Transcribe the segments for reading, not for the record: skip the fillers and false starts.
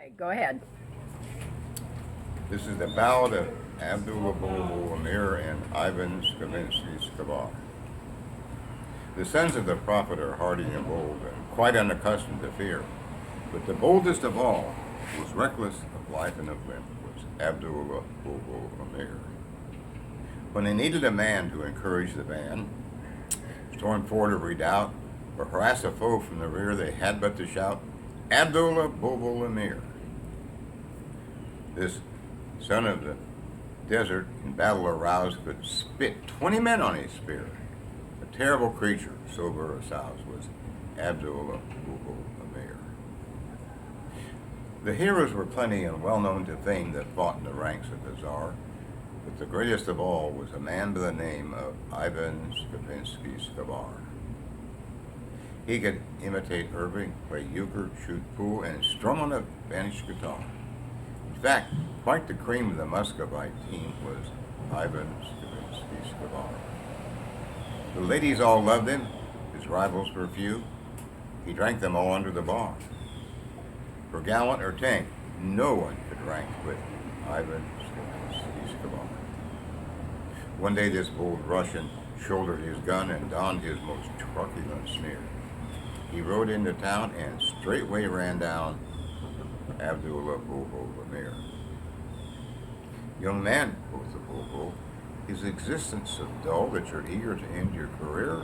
Okay, go ahead. This is the Ballad of Abdullah, Bulbul, Amir, and Ivan Stravinsky's Kabar. The sons of the prophet are hardy and bold, and quite unaccustomed to fear. But the boldest of all, who was reckless of life and of limb, was Abdullah, Bulbul, Amir. When they needed a man to encourage the band, storm fort a redoubt, or harass a foe from the rear, they had but to shout, Abdullah, Bulbul, Amir. This son of the desert, in battle aroused, could spit 20 men on his spear. A terrible creature, sober aroused, was Abdullah, Bulbul, Amir. The heroes were plenty and well known to fame that fought in the ranks of the Czar, but the greatest of all was a man by the name of Ivan Stravinsky's Kabar. He could imitate Irving, play euchre, shoot pool, and strum on a vanished guitar. In fact, quite the cream of the Muscovite team was Ivan Stravinsky's Kabar. The ladies all loved him, his rivals were few. He drank them all under the bar. For gallant or tank, no one could rank with Ivan Stravinsky's Kabar. One day this bold Russian shouldered his gun and donned his most truculent sneer. He rode into town and straightway ran down Abdullah, Bulbul, Amir. Young man, quoth the Bulbul, is existence so dull that you're eager to end your career?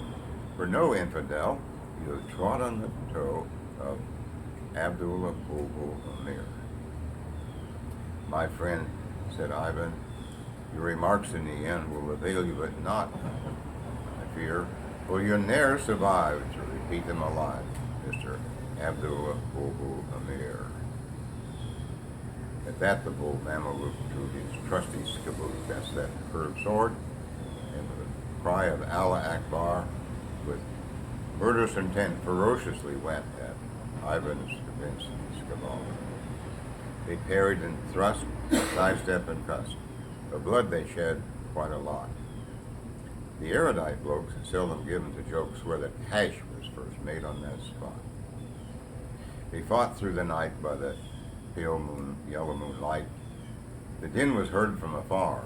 For no infidel, you have trod on the toe of Abdullah, Bulbul, Amir. My friend, said Ivan, your remarks in the end will avail you, but not, I fear, for you'll ne'er survive to repeat them alive, Mr. Abdullah, Bulbul, Amir. At that, the bold Mameluke drew his trusty skiboot, that's that curved sword, and with a cry of Allah Akbar, with murderous intent, ferociously went at Ivan Stravinsky's Kabar. They parried and thrust, sidestep and cussed. The blood they shed, quite a lot. The erudite blokes, seldom given to jokes, swear that hash was first made on that spot. They fought through the night by the pale moon, yellow moonlight. The din was heard from afar.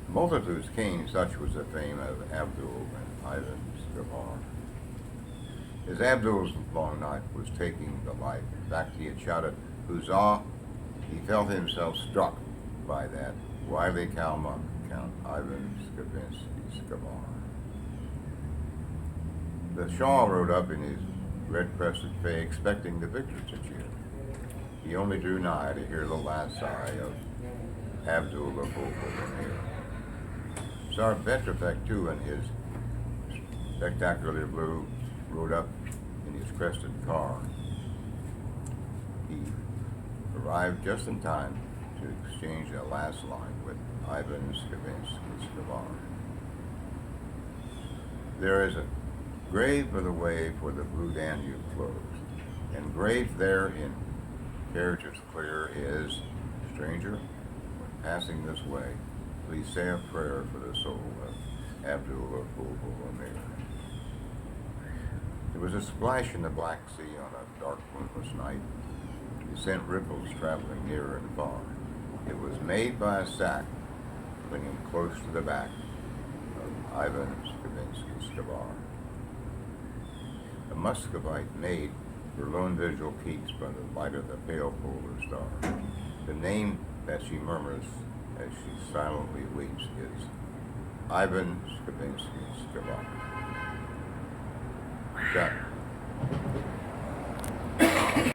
Multitudes came, such was the fame of Abdul and Ivan's Kabar. As Abdul's long knife was taking the light, back he had shouted, Huzzah! He felt himself struck by that wily cowmonk, Count Ivan Stravinsky's Kabar. The Shah rode up in his red-crested fay, expecting the victor to cheer. He only drew nigh to hear the last sigh of Abdullah, Bulbul, Amir. Czar Petrofek, too, in his spectacularly blue, rode up in his crested car. He arrived just in time to exchange a last line with Ivan Stravinsky's Kabar. There is a grave by the way for the blue Danube flows, and graved there in carriages clear is, stranger, when passing this way, please say a prayer for the soul of Abdullah, Bulbul, Amir. There was a splash in the Black Sea on a dark, moonless night. It sent ripples traveling near and far. It was made by a sack clinging close to the back of Ivan Stravinsky's Kabar. The Muscovite maid her lone vigil keeps by the light of the pale polar star. The name that she murmurs as she silently weeps is Ivan Stravinsky's Kabar. Done.